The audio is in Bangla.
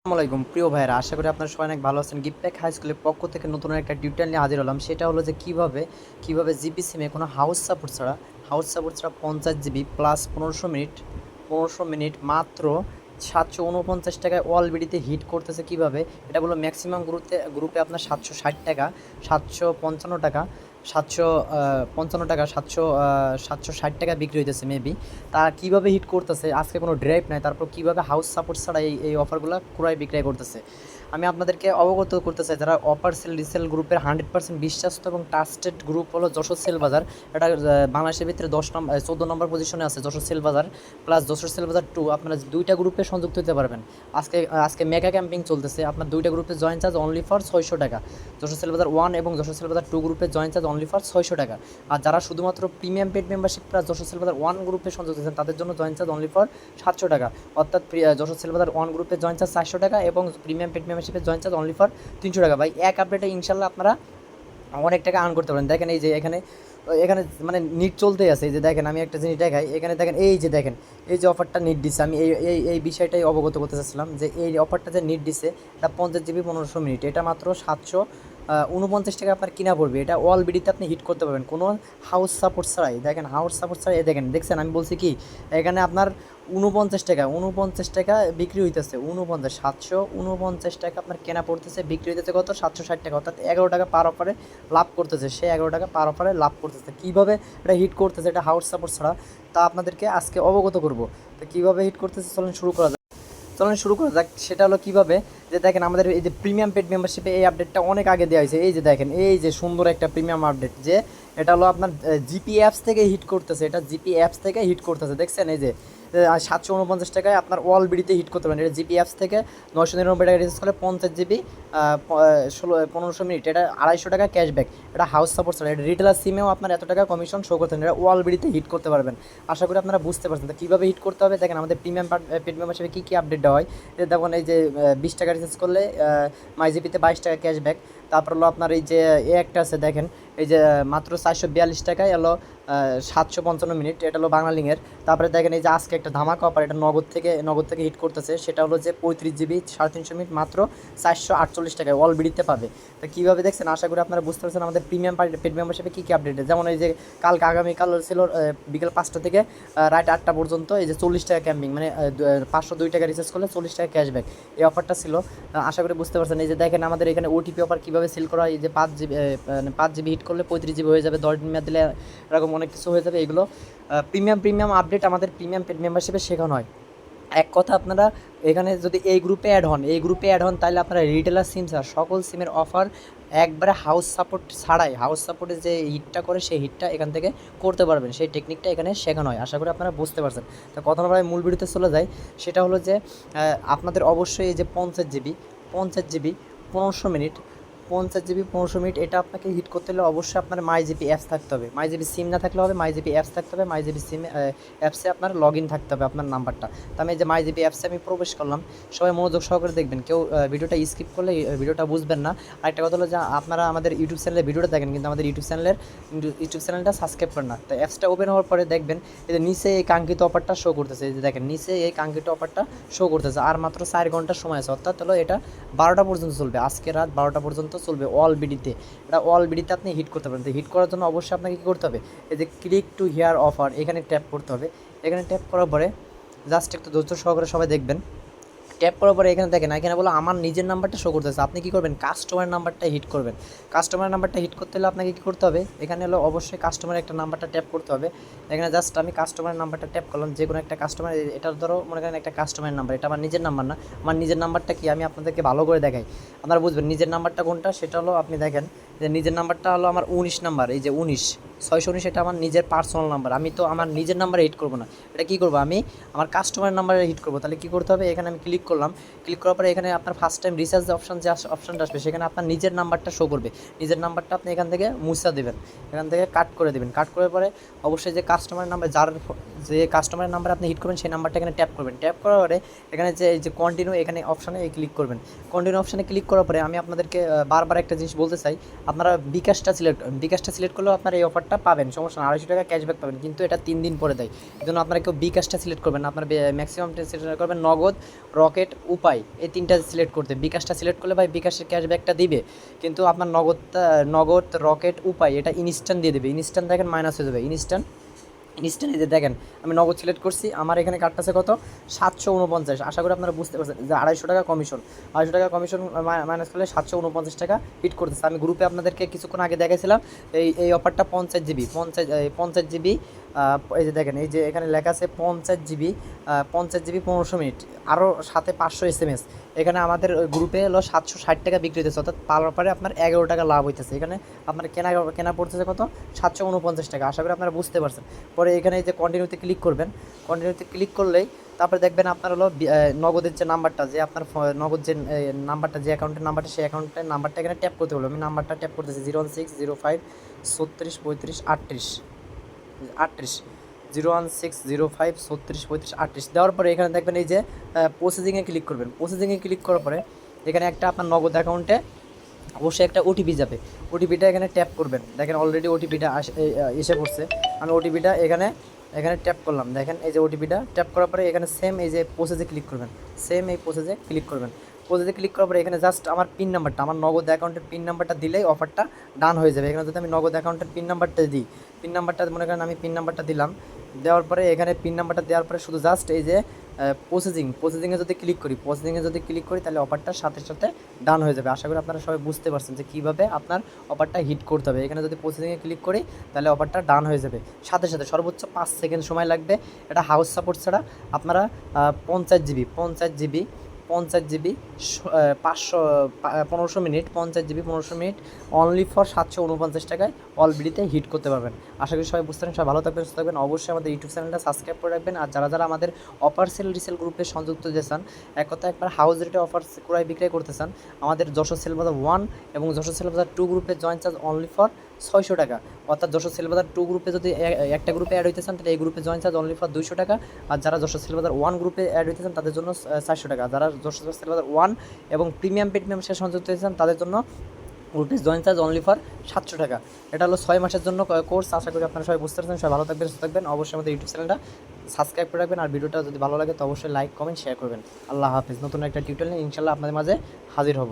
আসসালামাইকুম প্রিয় ভাইয়েরা, আশা করি আপনারা সবাই অনেক ভালো আছেন। গিফটপ্যাক হাই স্কুলের পক্ষ থেকে নতুন একটা টিউটোরিয়াল নিয়ে হাজির হলাম। সেটা হলো যে কিভাবে জিপি সিমে কোনো হাউস সাপোর্ট ছাড়া 50 জিবি প্লাস 15 মিনিট মাত্র 749 টাকায় অলবিডিতে হিট করতেছে কিভাবে। এটা বলো ম্যাক্সিমাম গ্রুপে আপনার 760 টাকা, 755 টাকা, 755 টাকা, 760 টাকা বিক্রি হইতেছে মেবি। তা কীভাবে হিট করতেছে, আজকে কোনো ড্রাইভ নাই, তারপর কীভাবে হাউস সাপোর্ট ছাড়া এই অফারগুলো ক্রয় বিক্রয় করতেছে আমি আপনাদেরকে অবগত করতে চাই। যারা অফার সেল রিসেল গ্রুপের 100% বিশ্বাস্ত এবং ট্রাস্টেড গ্রুপ হলো যশোর সেল বাজার। এটা বাংলাদেশের ভিতরে 14 নম্বর পজিশনে আছে যশোর সেল বাজার প্লাস যশোর সেল বাজার 2। আপনারা দুইটা গ্রুপে সংযুক্ত হতে পারবেন। আজকে মেগা ক্যাম্পিং চলতেছে, আপনার দুইটা গ্রুপে জয়েন চার্জ অনলি ফর 600 টাকা। যশোর সেল বাজার 1 এবং যশোর সেল বাজার 2 গ্রুপে জয়েন চার্জ অনলি ফর 600 টাকা। আর যারা শুধুমাত্র premium paid membership plus Jashore sale বাজার 1 গ্রুপে সংযুক্ত হয়েছেন তাদের জন্য জয়েন চার্জ অনলি ফর 700 টাকা। অর্থাৎ যশোর সেল বাজার 1 গ্রুপে জয়েন চার্জ 400 টাকা এবং প্রিমিয়াম পেড মেম্বারশিপে জয়েন চার্জ অনলি ফর 300 টাকা। ভাই এক আপডেটে ইনশাল্লাহ আপনারা অনেক টাকা আর্ন করতে পারেন। দেখেন এই যে এখানে এখানে মানে নিট চলতেই আছে। এই যে দেখেন, আমি একটা জিনিস দেখাই, এখানে দেখেন দেখেন এই যে অফারটা নিট দিচ্ছে। আমি এই বিষয়টাই অবগত করতে চাচ্ছিলাম যে এই অফারটা যে নিট দিচ্ছে, এটা 50 জিবি 15 মিনিট, এটা মাত্র 749 টাকা আপনার কিনা পড়বে। এটা অল বিডিতে আপনি হিট করতে পারবেন কোনো হাউস সাপোর্ট ছাড়াই। দেখেন হাউস সাপোর্ট ছাড়াই, দেখছেন আমি বলছি কি, এখানে আপনার 49 টাকা বিক্রি হইতেছে। 749 টাকা আপনার কেনা পড়তেছে, বিক্রি হইতেছে কত, 760 টাকা। অর্থাৎ 11 টাকা পার অফারে লাভ করতেছে, সে 11 টাকা পার অফারে লাভ করতেছে। কীভাবে এটা হিট করতেছে এটা হাউস সাপোর্ট ছাড়া, তা আপনাদেরকে আজকে অবগত করব। তো কীভাবে হিট করতেছে চলেন শুরু করা যাক। সেটা হলো কীভাবে, যে দেখেন আমাদের এই যে প্রিমিয়াম পেড মেম্বারশিপে এই আপডেটটা অনেক আগে দেওয়া হয়েছে। এই যে দেখেন, এই যে সুন্দর একটা প্রিমিয়াম আপডেট, যে এটা হলো আপনার জিপি অ্যাপস থেকে হিট করতেছে। এটা জিপি অ্যাপস থেকে হিট করতেছে, দেখছেন এই যে 749 টাকায় আপনার অল বিডিতে হিট করতে পারেন। এটা জিপি অ্যাপস থেকে 999 টাকা রিচার্জ করলে 50 জিবি 15 মিনিট, এটা 250 টাকা ক্যাশব্যাক। এটা হাউস সাপোর্ট ছাড়া, এটা রিটেলার সিমেও আপনার এত টাকা কমিশন শো করতে এটা অল বিডিতে হিট করতে পারবেন। আশা করি আপনারা বুঝতে পারছেন। তো কীভাবে হিট করতে হবে দেখেন, আমাদের প্রিমিয়াম পেড মেম্বারশিপে কী আপডেট দেওয়া হয়। দেখুন এই যে 20 টাকা রিচার্জ করলে মাইজিপিতে 22 টাকা ক্যাশব্যাক। তারপর হলো আপনার এই যে একটা আছে দেখেন, এই যে মাত্র 442 টাকায় হলো 755 মিনিট, এটা হলো বাংলালিংয়ের। তারপরে দেখেন এই যে আজকে একটা ধামাকা অফার, এটা নগদ থেকে হিট করতেছে। সেটা হলো যে 35 জিবি 350 মিনিট মাত্র 448 টাকায় অল বিডিতে পাবে। তো কীভাবে দেখছেন, আশা করি আপনারা বুঝতে পারছেন আমাদের প্রিমিয়াম পেড মেম্বারশিপে কী আপডেট। যেমন এই যে আগামীকাল ছিল বিকেল 5টা থেকে রাত 8টা পর্যন্ত এই যে 40 টাকা ক্যাম্পিং, মানে 502 টাকা রিচার্জ করলে 40 টাকা ক্যাশব্যাক, এই অফারটা ছিল। আশা করি বুঝতে পারছেন। এই যে দেখেন আমাদের এখানে ওটিপি অফার কীভাবে সেল করা হয়। এই যে 5 জিবি হিট করলে 35 জিবি হয়ে যাবে, 10 দিন মেয়াদ দিলে এরকম অনেক কিছু হয়ে যাবে। এগুলো প্রিমিয়াম আপডেট আমাদের প্রিমিয়াম পেড মেম্বারশিপে শেখানো হয়। এক কথা, আপনারা এখানে যদি এই গ্রুপে অ্যাড হন তাহলে আপনারা রিটেলার সিম ছাড়া সকল সিমের অফার একবারে হাউস সাপোর্টে যে হিটটা করে সেই হিটটা এখান থেকে করতে পারবেন। সেই টেকনিকটা এখানে শেখানো হয়। আশা করি আপনারা বুঝতে পারছেন। তো কথা না মূল ভিডিওতে চলে যায়। সেটা হলো যে আপনাদের অবশ্যই এই যে 50 জিবি 15 মিনিট 50 জিবি 15 মিনিট, এটা আপনাকে হিট করতে হলে অবশ্যই আপনার মাইজিপি অ্যাপস থাকতে হবে। মাইজিপি সিম না থাকলে হবে, মাইজিপি অ্যাপস থাকতে হবে। মাইজিপি সিম অ্যাপসে আপনার লগ ইন থাকতে হবে আপনার নাম্বারটা। তো আমি এই যে মাইজিপি অ্যাপসে আমি প্রবেশ করলাম। সবাই মনোযোগ সহকারে দেখবেন, কেউ ভিডিওটা স্কিপ করলে ভিডিওটা বুঝবেন না। আরেকটা কথা হলো যে আপনারা আমাদের ইউটিউব চ্যানেলে ভিডিওটা দেখেন, কিন্তু আমাদের ইউটিউব চ্যানেলটা সাবস্ক্রাইব করেন না। তো অ্যাপসটা ওপেন হওয়ার পরে দেখবেন এই যে নিচে এই কাঙ্ক্ষিত অফারটা শো করতেছে। এই যে দেখেন নিচে এই কাঙ্ক্ষিত অফারটা শো করতেছে। আর মাত্র 4 ঘন্টার সময় আছে, অর্থাৎ হলো এটা 12টা পর্যন্ত চলবে। আজকে রাত 12টা পর্যন্ত চলবে অল বিডিতে। এটা অল বিডিতে আপনি হিট করতে পারেন। তো হিট করার জন্য অবশ্যই আপনাকে কী করতে হবে, এই যে ক্লিক টু হিয়ার অফার, এখানে ট্যাপ করতে হবে। এখানে ট্যাপ করার পরে জাস্ট একটু ধৈর্য সহকারে সবাই দেখবেন। ট্যাপ করার পরে এখানে দেখেন, এখানে বলো আমার নিজের নাম্বারটা শো করতেছে। আপনি কী করবেন, কাস্টমার নাম্বারটা হিট করবেন। কাস্টমার নাম্বারটা হিট করতে হলে আপনাকে কী করতে হবে, এখানে হলো অবশ্যই কাস্টমারের একটা নাম্বারটা ট্যাপ করতে হবে। এখানে জাস্ট আমি কাস্টমারের নাম্বারটা ট্যাপ করলাম, যে কোনো একটা কাস্টমার। এটা ধরো মনে করেন একটা কাস্টমারের নাম্বার, এটা আমার নিজের নাম্বার না। আমার নিজের নাম্বারটা কি আমি আপনাদেরকে ভালো করে দেখাই, আপনারা বুঝবেন নিজের নাম্বারটা কোনটা। সেটা হলো আপনি দেখেন যে নিজের নাম্বারটা হলো আমার 19 নাম্বার, এই যে 619, এটা আমার নিজের পার্সোনাল নাম্বার। আমি তো আমার নিজের নাম্বারে হিট করবো না, এটা কী করবো, আমি আমার কাস্টমারের নাম্বারে হিট করবো। তাহলে কী করতে হবে, এখানে আমি ক্লিক করলাম। ক্লিক করার পরে এখানে আপনার ফার্স্ট টাইম রিচার্জ যে অপশানটা আসবে, সেখানে আপনার নিজের নাম্বারটা শো করবে। নিজের নাম্বারটা আপনি এখান থেকে মুছা দেবেন, এখান থেকে কাট করে দেবেন। কাট করার পরে অবশ্যই যে কাস্টমারের নাম্বার, যে কাস্টমারের নাম্বার আপনি হিট করবেন সেই নাম্বারটা এখানে ট্যাপ করবেন। ট্যাপ করার পরে এখানে যে কন্টিনিউ, এখানে অপশানে ক্লিক করবেন। কন্টিনিউ অপশানে ক্লিক করার পরে আমি আপনাদেরকে বারবার একটা জিনিস বলতে চাই, আপনারা বিকাশটা সিলেক্ট করলেও আপনারা এই অফারটা পাবেন, সমস্যা না। 250 টাকা ক্যাশব্যাক পাবেন, কিন্তু এটা 3 দিন পরে দেয়। এই জন্য আপনারা কেউ বিকাশটা সিলেক্ট করবেন না, আপনার ম্যাক্সিমাম সিলেক্ট করবেন নগদ, রক রকেট, উপায়, এই তিনটা সিলেক্ট করতে। বিকাশটা সিলেক্ট করলে ভাই বিকাশের ক্যাশব্যাকটা দিবে, কিন্তু আপনার নগদ, রকেট, উপায় এটা ইনস্ট্যান্ট দিয়ে দেবে। ইনস্ট্যান্ট দেখেন মাইনাস হয়ে যাবে। ইনস্ট্যান্ট এই যে দেখেন আমি নগদ সিলেক্ট করছি, আমার এখানে কাটতেছে কত 749। আশা করি আপনারা বুঝতে পারছেন যে 250 টাকা কমিশন, 250 টাকা কমিশন মাইনাস করলে 749 টাকা হিট করতেছে। আমি গ্রুপে আপনাদেরকে কিছুক্ষণ আগে দেখাইছিলাম এই অফারটা 50 জিবি, 50 জিবি, এই যে দেখেন এই যে এখানে লেখা আছে 50 জিবি, 50 জিবি 1500 মিনিট, আরও সাথে 500 SMS। এখানে আমাদের গ্রুপে হলো 760 টাকা বিক্রি হতেছে, অর্থাৎ পাওয়ার পরে আপনার 11 টাকা লাভ হইতেছে। এখানে আপনার কেনা পড়তেছে কত 749 টাকা। আশা করি আপনারা বুঝতে পারছেন। পরে এখানে এই যে কন্টিনিউতে ক্লিক করবেন, কন্টিনিউতে ক্লিক করলেই তারপরে দেখবেন আপনার হলো নগদের যে নাম্বারটা, যে আপনার নগদ যে নাম্বারটা, যে অ্যাকাউন্টের নাম্বারটা, সেই অ্যাকাউন্টের নাম্বারটা এখানে ট্যাপ করতে হলো। আমি নাম্বারটা ট্যাপ করতেছি 01605 36 35 38 01605 36 35 38 দেওয়ার পরে এখানে দেখবেন এই যে প্রসেসিংয়ে ক্লিক করবেন। প্রসেসিংয়ে ক্লিক করার পরে এখানে একটা আপনার নগদ অ্যাকাউন্টে অবশ্যই একটা ওটিপি যাবে। ওটিপিটা এখানে ট্যাপ করবেন। দেখেন অলরেডি ওটিপিটা এসে পড়ছে। আমি ওটিপিটা এখানে ট্যাপ করলাম। দেখেন এই যে ওটিপিটা ট্যাপ করার পরে এখানে সেম এই যে প্রসেসে ক্লিক করবেন, সেম এই প্রসেসে ক্লিক করবেন। প্রসেসে ক্লিক করার পরে এখানে জাস্ট আমার পিন নাম্বারটা, আমার নগদ অ্যাকাউন্টের পিন নাম্বারটা দিলেই অফারটা ডান হয়ে যাবে। এখানে যদি আমি নগদ অ্যাকাউন্টের পিন নাম্বারটা দিই, পিন নাম্বারটা মনে করেন আমি পিন নাম্বারটা দিলাম, দেওয়ার পরে এখানে পিন নাম্বারটা দেওয়ার পরে শুধু জাস্ট এই যে প্রসেসিংয়ে যদি ক্লিক করি তাহলে অফারটার সাথে সাথে ডান হয়ে যাবে। আশা করি আপনারা সবাই বুঝতে পারছেন যে কীভাবে আপনার অফারটা হিট করতে হবে। এখানে যদি প্রসেসিংয়ে ক্লিক করি তাহলে অফারটা ডান হয়ে যাবে সাথে সাথে, সর্বোচ্চ 5 সেকেন্ড সময় লাগবে। এটা হাউস সাপোর্ট ছাড়া আপনারা 50 GB 1500 minute, 50 GB 1500 minute only for 749 টাকায় অলবিডিতে হিট করতে পারবেন। আশা করি সবাই বুঝতে পারেন। সবাই ভালো থাকবেন, সুস্থ থাকবেন। অবশ্যই আমাদের ইউটিউব চ্যানেলটা সাবস্ক্রাইব করে রাখবেন। আর যারা আমাদের অফার সেল রিসেল গ্রুপে সংযুক্ত হতে চান, এক কথা একবার হাউস রেটে অফার ক্রয় বিক্রয় করতে চান, আমাদের যশোর সেল বাজার 1 এবং যশোর সেল বাজার 2 গ্রুপে জয়েন চার্জ অনলি ফর 600 টাকা। অর্থাৎ যশোর সেল বাজার 2 গ্রুপে যদি একটা গ্রুপে অ্যাড হইতে চান তাহলে এই গ্রুপে জয়েন চার্জ অনলি ফর 200 টাকা। আর যারা যশোর সেল বাজার 1 গ্রুপে অ্যাড হইতে চান তাদের জন্য 400 টাকা। যারা যশোর সেল বাজার 1 এবং প্রিমিয়াম সাথে সংযুক্ত হতে চান তাদের জন্য গ্রুপে জয়েন চার্জ অনলি ফর 700 টাকা। এটা হলো 6 মাসের জন্য কোর্স। আশা করি আপনারা সবাই বুঝতে পারছেন। সবাই ভালো থাকবেন, সুস্থ থাকবেন। অবশ্যই আমাদের ইউটিউব চ্যানেলটা সাবস্ক্রাইব করে রাখবেন। আর ভিডিওটা যদি ভালো লাগে তো অবশ্যই লাইক কমেন্ট শেয়ার করবেন। আল্লাহ হাফিজ। নতুন একটা টিউটোরিয়াল নিয়ে ইনশাআল্লাহ আপনাদের মাঝে হাজির হব।